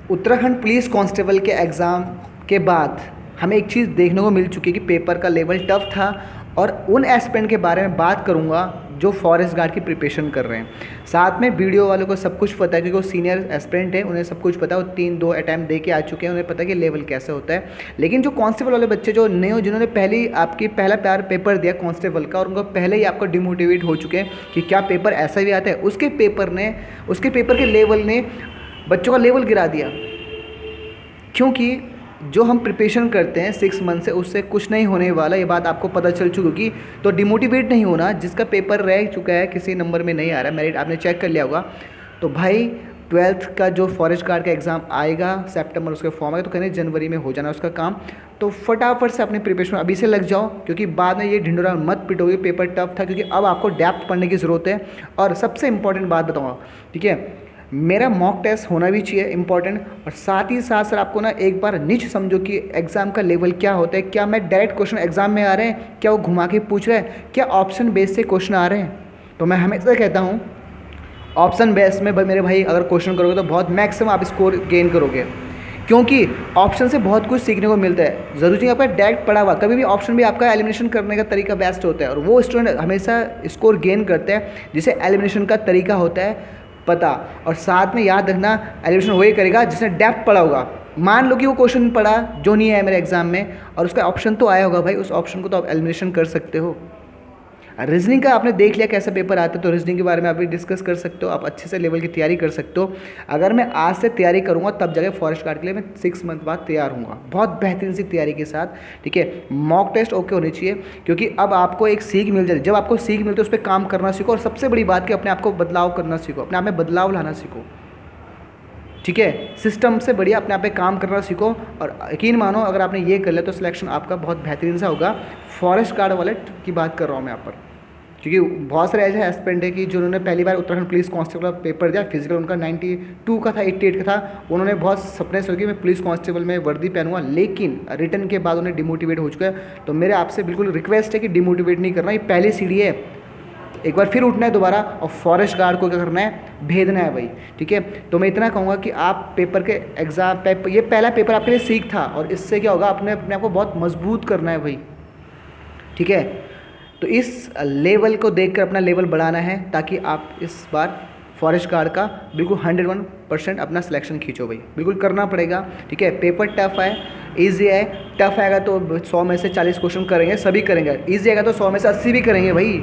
Uttarakhand police constable के exam के बाद हमें एक चीज़ देखने को मिल चुकी है कि पेपर का लेवल टफ था। और उन एस्पिरेंट के बारे में बात करूंगा जो फॉरेस्ट गार्ड की प्रिपरेशन कर रहे हैं। साथ में वीडियो वालों को सब कुछ पता है क्योंकि वो सीनियर एस्पिरेंट है, उन्हें सब कुछ पता है। वो 3-2 अटैम्प्ट दे के आ चुके हैं, उन्हें पता है कि लेवल कैसे होता है। लेकिन जो कांस्टेबल वाले बच्चे जो नए हो, जिन्होंने पहला प्यार पेपर दिया कांस्टेबल का और उनको पहले ही आपको डिमोटिवेट हो चुके हैं कि क्या पेपर ऐसा भी आता है, उसके पेपर के लेवल ने बच्चों का लेवल गिरा दिया। क्योंकि जो हम प्रिपरेशन करते हैं 6 मंथ से, उससे कुछ नहीं होने वाला, ये बात आपको पता चल चुकी होगी। तो डिमोटिवेट नहीं होना। जिसका पेपर रह चुका है, किसी नंबर में नहीं आ रहा, मेरिट आपने चेक कर लिया होगा, तो भाई 12th का जो फॉरेस्ट गार्ड का एग्ज़ाम आएगा सितंबर, उसके फॉर्म आएगा, तो कहने जनवरी में हो जाना उसका काम। तो फटाफट से अपने प्रिपरेशन अभी से लग जाओ, क्योंकि बाद में ये ढिंडोरा मत पिटोगे। पेपर टफ था क्योंकि अब आपको डेप्थ पढ़ने की ज़रूरत है। और सबसे इंपॉर्टेंट बात बताऊँगा, ठीक है, मेरा मॉक टेस्ट होना भी चाहिए इंपॉर्टेंट। और साथ ही साथ सर आपको ना एक बार निच समझो कि एग्ज़ाम का लेवल क्या होता है। क्या मैं डायरेक्ट क्वेश्चन एग्जाम में आ रहे हैं, क्या वो घुमा के पूछ रहे हैं, क्या ऑप्शन बेस से क्वेश्चन आ रहे हैं। तो मैं हमेशा कहता हूँ ऑप्शन बेस में मेरे भाई अगर क्वेश्चन करोगे तो बहुत मैक्सिमम आप स्कोर गेन करोगे, क्योंकि ऑप्शन से बहुत कुछ सीखने को मिलता है। ज़रूरी नहीं आपका डायरेक्ट पढ़ा हुआ, कभी भी ऑप्शन भी आपका एलिमिनेशन करने का तरीका बेस्ट होता है। और वो स्टूडेंट हमेशा स्कोर गेन करते हैं जिसे एलिमिनेशन का तरीका होता है पता। और साथ में याद रखना, एलिमिनेशन वही करेगा जिसने डेप्थ पढ़ा होगा। मान लो कि वो क्वेश्चन पढ़ा जो नहीं है मेरे एग्जाम में और उसका ऑप्शन तो आया होगा, भाई उस ऑप्शन को तो आप एलिमिनेशन कर सकते हो। रीजनिंग का आपने देख लिया कैसा पेपर आता है, तो रीजनिंग के बारे में आप भी डिस्कस कर सकते हो, आप अच्छे से लेवल की तैयारी कर सकते हो। अगर मैं आज से तैयारी करूंगा तब जाके फॉरेस्ट गार्ड के लिए मैं 6 मंथ बाद तैयार हूँगा, बहुत बेहतरीन सी तैयारी के साथ, ठीक है। मॉक टेस्ट ओके होनी चाहिए, क्योंकि अब आपको एक सीख मिल जाती है। जब आपको सीख मिलती है उस पर काम करना सीखो। और सबसे बड़ी बात कि अपने आप को बदलाव करना सीखो, अपने आप में बदलाव लाना सीखो, ठीक है। सिस्टम से बढ़िया अपने आप पे काम करना सीखो। और यकीन मानो अगर आपने ये कर लिया तो सिलेक्शन आपका बहुत बेहतरीन सा होगा। फॉरेस्ट गार्ड वाले की बात कर रहा हूँ मैं यहाँ पर, क्योंकि बहुत सारे ऐसे एस्पिरेंट है कि जिन्होंने पहली बार उत्तराखंड पुलिस कांस्टेबल का पेपर दिया, फिजिकल उनका 92 का था, 88 का था। उन्होंने बहुत सपने सोचे मैं पुलिस कांस्टेबल में वर्दी पहनूंगा, लेकिन रिटर्न के बाद उन्हें डिमोटिवेट हो चुका है। तो मेरे आपसे बिल्कुल रिक्वेस्ट है कि डिमोटिवेट नहीं करना, ये पहली सीढ़ी है, एक बार फिर उठना है दोबारा। और फॉरेस्ट गार्ड को क्या करना है, भेदना है भाई, ठीक है। तो मैं इतना कहूँगा कि आप पेपर के एग्जाम ये पहला पेपर आपके लिए सीख था, और इससे क्या होगा, अपने आप को बहुत मजबूत करना है भाई, ठीक है। तो इस लेवल को देखकर अपना लेवल बढ़ाना है, ताकि आप इस बार फॉरेस्ट गार्ड का बिल्कुल 101% अपना सिलेक्शन खींचो भाई, बिल्कुल करना पड़ेगा, ठीक है। पेपर टफ है, ईजी है। टफ आएगा तो 100 में से 40 क्वेश्चन करेंगे, सभी करेंगे। ईजी आएगा तो 100 में से 80 भी करेंगे भाई।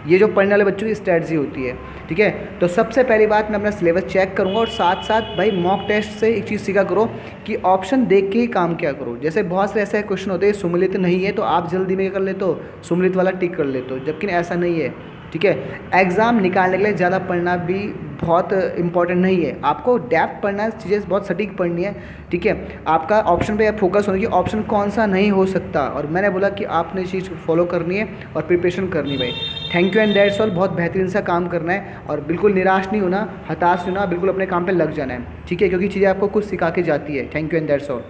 ये जो पढ़ने वाले बच्चों की स्ट्रैटेजी होती है, ठीक है। तो सबसे पहली बात मैं अपना सिलेबस चेक करूँगा, और साथ साथ भाई मॉक टेस्ट से एक चीज़ सीखा करो कि ऑप्शन देख के ही काम क्या करो। जैसे बहुत से ऐसे क्वेश्चन होते हैं सुमिलित नहीं है, तो आप जल्दी में कर लेते हो, सुमिलित वाला टिक कर लेते हो, जबकि ऐसा नहीं है, ठीक है। एग्ज़ाम निकालने के लिए ज़्यादा पढ़ना भी बहुत इंपॉर्टेंट नहीं है, आपको डेप्थ पढ़ना है, चीज़ें बहुत सटीक पढ़नी है, ठीक है। आपका ऑप्शन पे फोकस होने की, ऑप्शन कौन सा नहीं हो सकता, और मैंने बोला कि आपने चीज़ फॉलो करनी है और प्रिपरेशन करनी भाई। Thank you and that's all. बहुत बेहतरीन सा काम करना है और बिल्कुल निराश नहीं होना, हताश नहीं होना, बिल्कुल अपने काम पे लग जाना है, ठीक है, क्योंकि चीज़ें आपको कुछ सिखा के जाती है। Thank you and that's all.